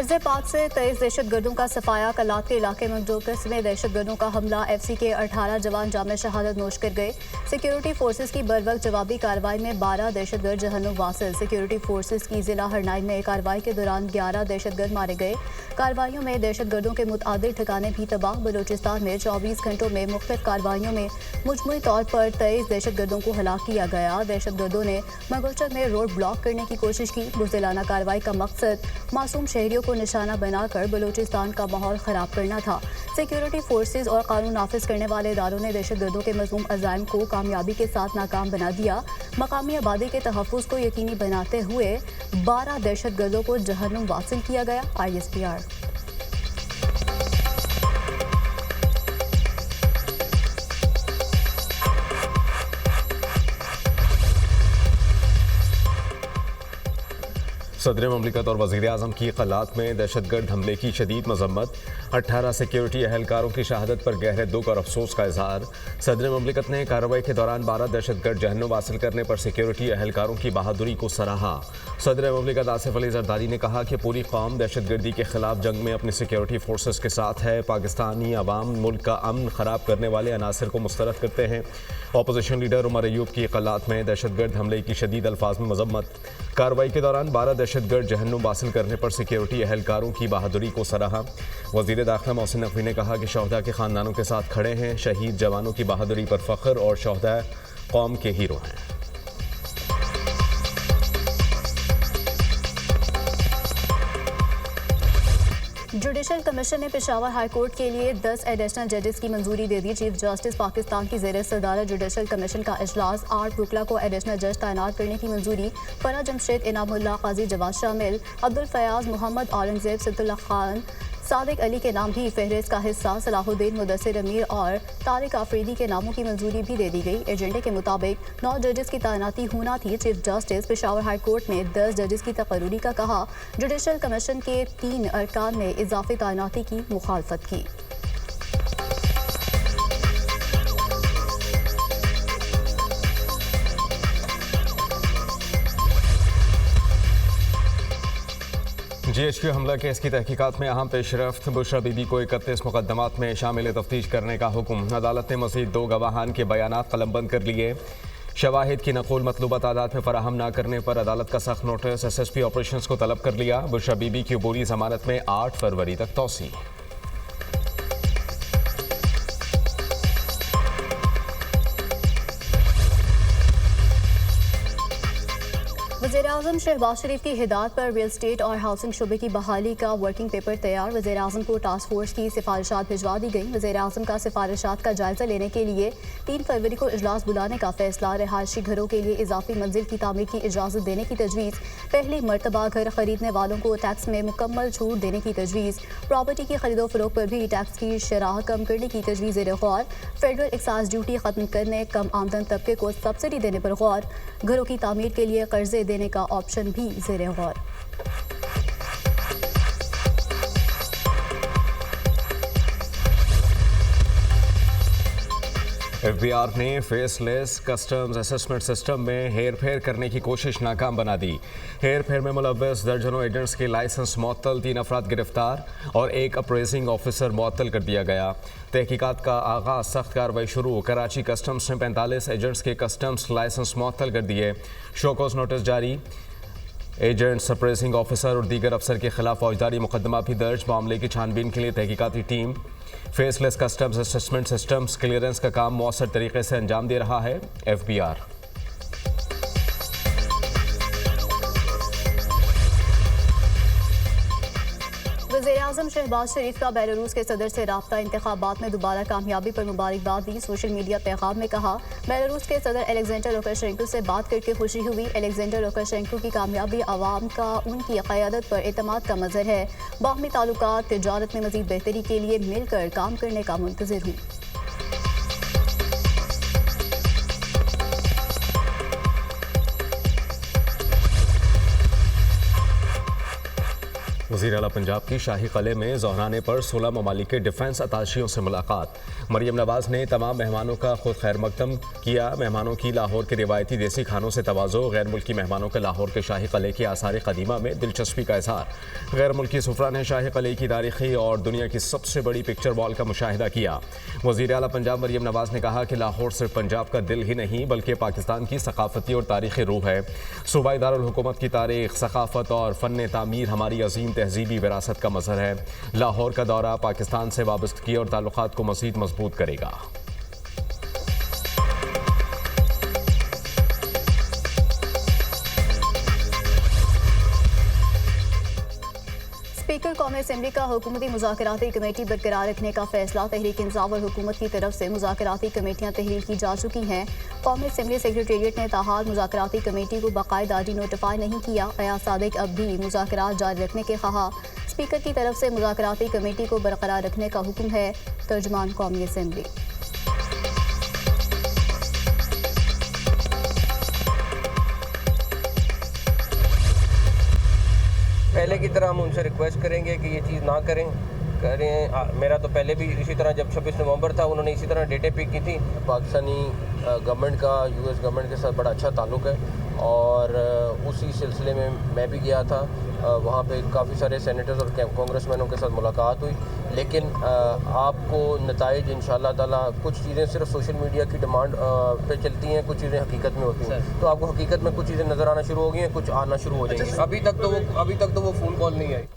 अर्ज़ पाक से 23 दहशतगर्दों का सफाया। कलात के इलाके में 2 किस्म दहशतगर्दों का हमला। FC के 18 जवान जाम शहादत नोश कर गए। सिक्योरिटी फोर्सेस की बरवक्त जवाबी कार्रवाई में 12 दहशतगर्द जहन्नुम वासिल। सिक्योरिटी फोर्सेस की जिला हरनाइन में कार्रवाई के दौरान 11 दहशतगर्द मारे गए। कार्रवाइयों में दहशतगर्दों के मुतआद्दिद ठिकाने भी तबाह। बलूचिस्तान में 24 घंटों में मुख्तलिफ कार्रवाइयों में मुजमुई तौर पर 23 दहशतगर्दों को हलाक किया गया। दहशतगर्दों ने मंगोचर में रोड ब्लॉक करने की कोशिश की। बुज़दिलाना कार्रवाई का मकसद मासूम शहरियों को निशाना बनाकर बलूचिस्तान का माहौल ख़राब करना था। सिक्योरिटी फोर्सेस और कानून नाफिज करने वाले इदारों ने दहशतगर्दों के मज़मूम अज़ाइम को कामयाबी के साथ नाकाम बना दिया। मकामी आबादी के तहफ़्फ़ुज़ को यकीनी बनाते हुए 12 दहशतगर्दों को जहन्नुम वासिल किया गया। ISPR। सदर ममलिकत और वज़ीर आज़म की क़लात में दहशतगर्द हमले की शदीद मज़म्मत। 18 सिक्योरिटी अहलकारों की शहादत पर गहरे दुख और अफसोस का इजहार। सदर ममलिकत ने कार्रवाई के दौरान 12 दहशतगर्द जहन्नुम हासिल करने पर सिक्योरिटी अहलकारों की बहादुरी को सराहा। सदर ममलिकत आसिफ अली ज़रदारी ने कहा कि पूरी कौम दहशतगर्दी के खिलाफ जंग में अपनी सिक्योरिटी फोर्सेस के साथ है। पाकिस्तानी अवाम मुल्क का अमन ख़राब करने वाले अनासर को मुस्तरद करते हैं। अपोजिशन लीडर उमर अयूब की क़लात में दहशतगर्द हमले की शदीद अल्फाज में मज़म्मत। कार्रवाई के दौरान 12 दहशतगर्द जहन्नुम हासिल करने पर सिक्योरिटी अहलकारों की बहादुरी को सराहा। वज़ीर दाखिला मोहसिन नकवी ने कहा कि शहदा के ख़ानदानों के साथ खड़े हैं। शहीद जवानों की बहादुरी पर फ़ख्र और शहदा कौम के हीरो हैं। जुडिशल कमीशन ने पेशावर हाई कोर्ट के लिए 10 एडिशनल जजेस की मंजूरी दे दी। चीफ जस्टिस पाकिस्तान की ज़ेर सदारत जुडिशल कमीशन का इजलास 8 रुकला को एडिशनल जज तैनात करने की मंजूरी। फरा जमशेद, इनामुल्लाह, काजी जवाद शामिल, अब्दुल फयाज, मोहम्मद औरंगजेब, सिद्दुल्लाह खान, सादिक अली के नाम भी फहरिस्त का हिस्सा। सलाहुद्दीन, मुदस्सिर अमीर और तारिक आफरीदी के नामों की मंजूरी भी दे दी गई। एजेंडे के मुताबिक 9 जजेस की तैनाती होना थी। Chief justice Peshawar high court ने 10 जजेस की तकर्री का कहा। जुडिशल कमीशन के 3 अरकान ने इजाफी तैनाती की मुखालफत की। GHQ हमला केस की तहकीकात में अहम पेशरफ्त। बुशरा बीबी को 31 मुकदमात में शामिल तफ्तीश करने का हुक्म। अदालत ने मज़ीद 2 गवाहान के बयानात कलमबंद कर लिए। शवाहिद की नक़ुल मतलूबा तादाद में फराहम न करने पर अदालत का सख्त नोटिस। SSP ऑपरेशंस को तलब कर लिया। बुशरा बीबी की अबूरी ज़मानत में 8 फरवरी तक तौसी। वज़ीर-ए-आज़म शहबाज शरीफ की हिदायत पर रियल स्टेट और हाउसिंग शुबे की बहाली का वर्किंग पेपर तैयार। वज़ीर-ए-आज़म को टास्क फोर्स की सिफारिशात भिजवा दी गई। वज़ीर-ए-आज़म का सिफारिशात का जायजा लेने के लिए 3 फरवरी को इजलास बुलाने का फैसला। रिहायशी घरों के लिए इजाफी मंजिल की तामीर की इजाज़त देने की तजवीज़। पहली मरतबा घर खरीदने वालों को टैक्स में मुकम्मल छूट देने की तजवीज़। प्रॉपर्टी की खरीदो फरोख्त पर भी टैक्स की शरह कम करने की तजवीज़ ज़ेर गौर। फेडरल एक्साइज ड्यूटी खत्म करने, कम आमदन तबके को सब्सिडी देने पर गौर। घरों की तामीर के लिए कर्जे देने का ऑप्शन भी ज़ेर गौर। FBI ने फेसलेस कस्टम्स असेसमेंट सिस्टम में हेर फेर करने की कोशिश नाकाम बना दी। हेर फेर में मुलव्वस दर्जनों एजेंट्स के लाइसेंस मुअत्तल, 3 अफराद गिरफ्तार और 1 अप्रेजिंग ऑफिसर मुअत्तल कर दिया गया। तहकीकात का आगाज, सख्त कार्रवाई शुरू। कराची कस्टम्स ने 45 एजेंट्स के कस्टम्स लाइसेंस मुअत्तल कर दिए। शोकॉज नोटिस जारी। एजेंट्स, अप्रेजिंग ऑफिसर और दीगर अफसर के खिलाफ फौजदारी मुकदमा भी दर्ज। मामले की छानबीन के लिए तहकीकाती team. Faceless customs assessment systems clearance का काम मौसर तरीके से अंजाम दे रहा है FBR। वज़ीर-ए-आज़म शहबाज शरीफ का बेलारूस के सदर से राब्ता। इंतखाबात में दोबारा कामयाबी पर मुबारकबाद दी। सोशल मीडिया पैगाम में कहा, बेलारूस के सदर अलेक्जेंडर लुकाशेंको से बात करके खुशी हुई। अलेक्जेंडर लुकाशेंको की कामयाबी आवाम का उनकी क़यादत पर एतमाद का मज़हर है। बाहमी ताल्लुकात, तिजारत में मज़ीद बेहतरी के लिए मिलकर काम करने का मुंतज़िर हूँ। वज़ीर आला पंजाब की शाही क़िले में ज़ोहराने पर 16 ममालिक के डिफेंस अताशियों से मुलाकात। मरियम नवाज़ ने तमाम मेहमानों का खुद खैर मकदम किया। मेहमानों की लाहौर के रिवायती देसी खानों से तवाज़ो। गैर मुल्की मेहमानों का लाहौर के शाही क़िले के आसार क़दीमा में दिलचस्पी का इज़हार। गैर मुल्की सुफरा ने शाही क़िले की तारीखी और दुनिया की सबसे बड़ी पिक्चर वॉल का मुशाहिदा किया। वज़ीर आला पंजाब मरियम नवाज़ ने कहा कि लाहौर सिर्फ पंजाब का दिल ही नहीं बल्कि पाकिस्तान की सकाफती और तारीखी रूह है। सूबाई दारुल हुकूमत की तारीख, सकाफत और फ़न तामीर हमारी अजीम तहजीबी विरासत का मज़हर है। लाहौर का दौरा पाकिस्तान से वाबस्तगी और ताल्लुकात को मज़ीद मजबूत करेगा। स्पीकर कौमी असम्बली का हुकूमती मुज़ाकराती कमेटी बरकरार रखने का फैसला। तहरीक इंसाफ और हुकूमत की तरफ से मुज़ाकराती कमेटियाँ तहरीर की जा चुकी हैं। कौमी असम्बली सेक्रेटेरिएट ने ताहाल मुज़ाकराती कमेटी को बाकायदागी नोटिफाई नहीं किया। अयाज सादिक अब भी मुज़ाकरात जारी रखने के ख्वाह। स्पीकर की तरफ से मुज़ाकराती कमेटी को बरकरार रखने का हुक्म है। तर्जमान कौमी असम्बली। पहले की तरह हम उनसे रिक्वेस्ट करेंगे कि ये चीज़ ना करें। मेरा तो पहले भी इसी तरह जब 26 नवंबर था उन्होंने इसी तरह डेटें पिक की थी। पाकिस्तानी गवर्नमेंट का यूएस गवर्नमेंट के साथ बड़ा अच्छा ताल्लुक़ है और उसी सिलसिले में मैं भी गया था। वहाँ पे काफ़ी सारे सेनेटर्स और कांग्रेसमैनों के साथ मुलाकात हुई, लेकिन आपको नताइज इंशाअल्लाह ताला कुछ चीज़ें सिर्फ सोशल मीडिया की डिमांड पे चलती हैं, कुछ चीज़ें हकीकत में होती हैं। तो आपको हकीकत में कुछ चीज़ें नज़र आना शुरू हो गई हैं, कुछ आना शुरू हो जाएंगी। अभी तक तो वो फ़ोन कॉल नहीं आई।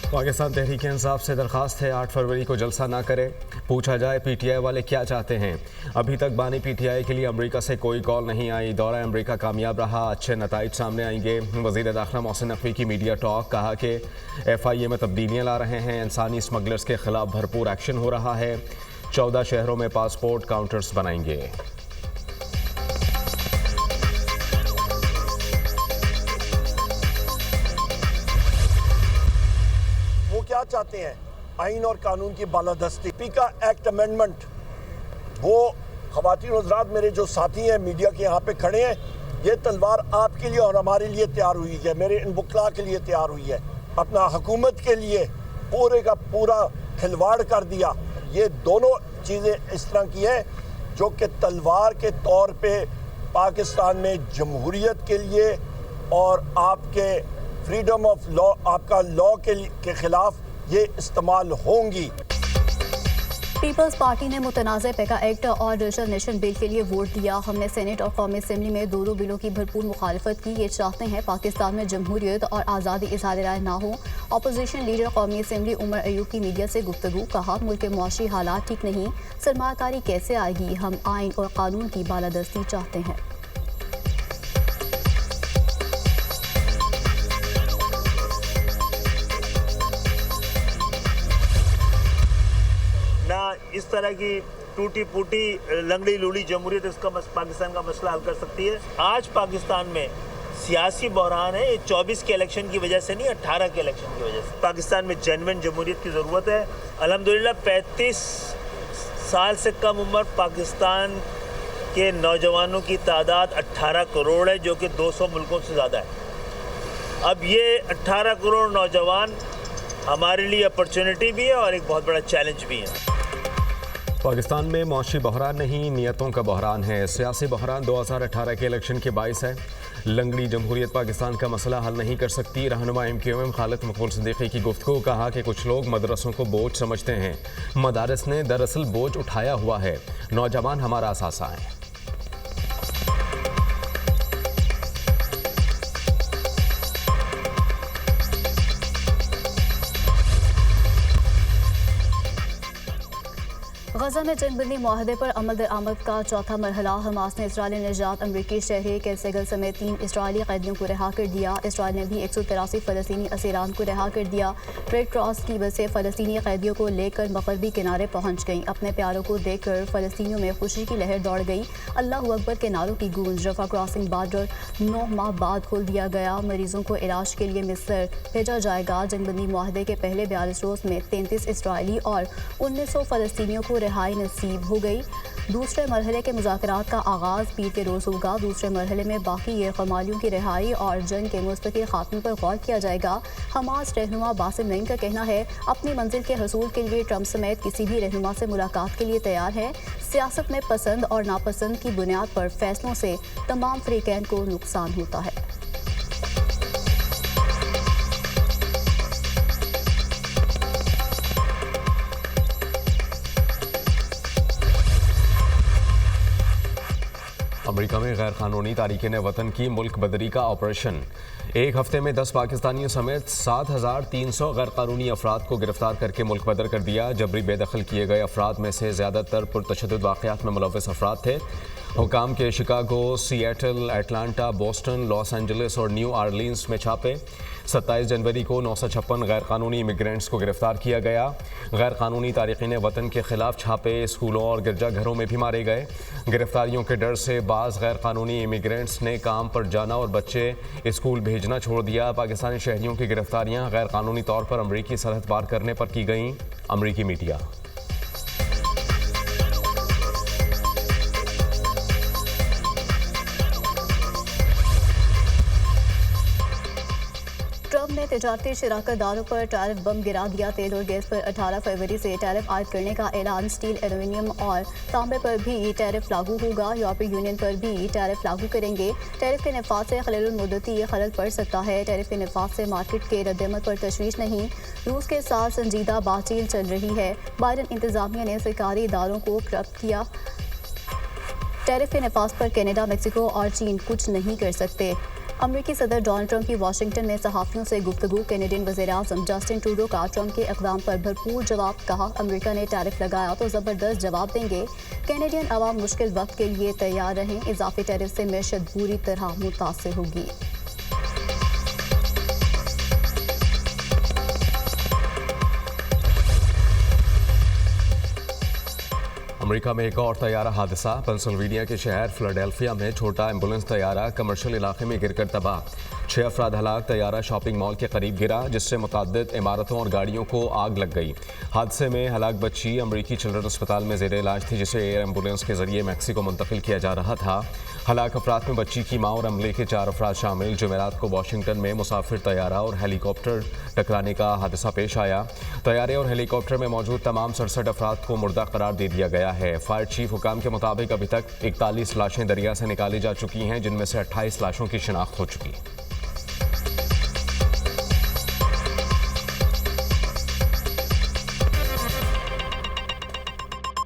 पाकिस्तान तहरीक इंसाफ से दरख्वास्त है 8 फरवरी को जलसा ना करे। पूछा जाए PTI वाले क्या चाहते हैं। अभी तक बानी PTI के लिए अमेरिका से कोई कॉल नहीं आई। दौरा अमेरिका कामयाब रहा, अच्छे नताइज सामने आएंगे। वज़ीर दाखिला मोहसिन नकवी की मीडिया टॉक, कहा कि FIA में तब्दीलियाँ ला रहे हैं। इंसानी स्मगलर्स के खिलाफ भरपूर एक्शन हो रहा है। 14 शहरों में पासपोर्ट काउंटर्स बनाएंगे। क्या चाहते हैं? आइन और कानून की बालादस्ती। पीका एक्ट अमेंडमेंट, वो ख़वातीन हज़रात मेरे जो साथी हैं मीडिया के यहाँ पे खड़े हैं, ये तलवार आपके लिए और हमारे लिए तैयार हुई है, मेरे इन बुकला के लिए तैयार हुई है। अपना हुकूमत के लिए पूरे का पूरा खिलवाड़ कर दिया। ये दोनों चीज़ें इस तरह की हैं जो कि तलवार के तौर पे पाकिस्तान में जमहूरियत के लिए और आपके फ्रीडम ऑफ लॉ, आपका लॉ के खिलाफ ये इस्तेमाल होंगी। पीपल्स पार्टी ने मुतनाज़ पैका एक्ट और रिजर्वेशन बिल के लिए वोट दिया। हमने सेनेट और कौमी असम्बली में दोनों बिलों की भरपूर मुखालफत की। ये चाहते हैं पाकिस्तान में जमहूरियत और आज़ादी इज़हार राय ना हो। अपोजिशन लीडर कौमी असम्बली उमर अयूब की मीडिया से गुफ्तगू, कहा मुल्क के मुआशी हालात ठीक नहीं, सरमाकारी कैसे आएगी, हम आइन और कानून की बालादस्ती चाहते हैं। इस तरह की टूटी फूटी लंगड़ी लूली जमहूरियत इसका पाकिस्तान का मसला हल कर सकती है। आज पाकिस्तान में सियासी बहरान है, ये 24 के इलेक्शन की वजह से नहीं, 18 के इलेक्शन की वजह से। पाकिस्तान में जेन्युइन जमहूरियत की ज़रूरत है। अल्हम्दुलिल्लाह 35 साल से कम उम्र पाकिस्तान के नौजवानों की तादाद 18 करोड़ है, जो कि 200 मुल्कों से ज़्यादा है। अब ये 18 करोड़ नौजवान हमारे लिए अपॉर्चुनिटी भी है और एक बहुत बड़ा चैलेंज भी है। पाकिस्तान में मौशी बहरान नहीं, नियतों का बहरान है। सियासी बहरान 2018 के इलेक्शन के बाइस है। लंगड़ी जमहूरियत पाकिस्तान का मसला हल नहीं कर सकती। रहनुमा MQM खालिद मकबूल सिद्दीकी की गुफ्तगू, कहा कि कुछ लोग मदरसों को बोझ समझते हैं। मदारस ने दरअसल बोझ उठाया हुआ है। नौजवान हमारा असासा है। गजा में जंगबंदी माहदे पर अमल दरामद का चौथा मरहला। हमास ने इसराइली निजात अमरीकी शहरी कैसेगल समेत 3 इसराइली कैदियों को रिहा कर दिया। इसराइल ने भी 183 फ़लस्तीनी असीरान को रिहा कर दिया। रेड क्रॉस की बसें फ़लस्तीनी कैदियों को लेकर मगरबी किनारे पहुँच गईं। अपने प्यारों को देखकर फ़लस्तीनियों में खुशी की लहर दौड़ गई। अल्लाह अकबर के नारों की गूंज। रफा क्रॉसिंग बॉर्डर 9 माह बाद खोल दिया गया। मरीजों को इलाज के लिए मिस्र भेजा जाएगा। जंगबंदी माहदे के पहले 42 रोज़ में 33 इसराइली और 1900 फ़लस्तीनियों को रिहाई नसीब हो गई। दूसरे मरहले के मुज़ाकरात का आगाज़ पीर के रोज़ होगा। दूसरे मरहले में बाकी गैरकमालियों की रिहाई और जंग के मुस्तकिल खात्मे पर गौर किया जाएगा। हमास रहनुमा बासिम नईम का कहना है, अपनी मंजिल के हसूल के लिए ट्रंप समेत किसी भी रहनुमा से मुलाकात के लिए तैयार है। सियासत में पसंद और नापसंद की बुनियाद पर फैसलों से तमाम फ़रीक़ैन को नुकसान होता है। अमेरिका में गैर कानूनी तारीकीन वतन की मुल्क बदरी का ऑपरेशन। एक हफ्ते में 10 पाकिस्तानियों समेत 7,300 गैर कानूनी अफराद को गिरफ्तार करके मुल्क बदर कर दिया। जबरी बेदखल किए गए अफराद में से ज़्यादातर पुरतशद्दुद वाक़यात में मुलव्वस अफराद थे। हुकाम के Chicago, Seattle, Atlanta, Boston, Los Angeles और न्यू ऑरलीन्स में छापे। 27 जनवरी को 956 गैर कानूनी इमिग्रेंट्स को गिरफ्तार किया गया। गैर कानूनी तारीकीन वतन के खिलाफ छापे स्कूलों और गिरजाघरों में भी मारे गए। गिरफ्तारियों के डर से बाज़ गैर कानूनी इमिग्रेंट्स ने काम पर जाना और बच्चे स्कूल भेजना छोड़ दिया। पाकिस्तानी शहरियों की गिरफ्तारियां गैर कानूनी तौर पर अमरीकी सरहद पार करने पर की गईं। अमरीकी मीडिया ट्रंप ने तिजारती शराकतदारों पर टैरिफ बम गिरा दिया। तेल और गैस पर 18 फरवरी से टैरिफ आयद करने का ऐलान। स्टील, एल्यूमिनियम और तांबे पर भी टैरिफ लागू होगा। यूरोपीय यूनियन पर भी टैरिफ लागू करेंगे। टैरिफ के नफाज से खलल मुद्दती ये खलल पड़ सकता है। टैरिफ के नफाज से मार्केट के रद्दमल पर तशवीश नहीं। रूस के साथ संजीदा बातचीत चल रही है। बाइडन इंतजामिया ने सरकारी इदारों को करप्ट किया। टैरिफ के नफाज पर कनाडा, मेक्सिको और चीन कुछ नहीं कर सकते। अमरीकी सदर डोनाल्ड ट्रंप की वाशिंगटन में सहाफ़ियों से गुफ्तगू। कैनेडियन वज़ीर-ए-आज़म जस्टिन ट्रूडो का ट्रंप के इक़दाम पर भरपूर जवाब। कहा, अमरीका ने टैरिफ लगाया तो ज़बरदस्त जवाब देंगे। कैनेडियन अवाम मुश्किल वक्त के लिए तैयार रहें। इजाफी टैरिफ से मैशत बुरी तरह मुतासिर होगी। अमेरिका में एक और तैयारा हादसा। पेंसिल्वेनिया के शहर फिलाडेल्फिया में छोटा एम्बुलेंस तैयारा कमर्शियल इलाके में गिरकर तबाह। 6 अफराद हलाक। तैयारा शॉपिंग मॉल के करीब गिरा, जिससे मुतअद्दिद इमारतों और गाड़ियों को आग लग गई। हादसे में हलाक बच्ची अमरीकी चिल्ड्रन अस्पताल में ज़ेर इलाज थी, जिसे एयर एम्बुलेंस के जरिए मैक्सिको मुंतकिल किया जा रहा था। हलाक अफराद में बच्ची की माँ और अमले के 4 अफराद शामिल। जुमेरात को वाशिंगटन में मुसाफिर तैयारा और हेलीकॉप्टर टकराने का हादसा पेश आया। तैयारे और हेलीकॉप्टर में मौजूद तमाम 67 अफराद को मुर्दा करार दे दिया गया है। फायर चीफ हुकाम के मुताबिक अभी तक 41 लाशें दरिया से निकाली जा चुकी हैं, जिनमें से 28 लाशों की शिनाख्त हो चुकी है।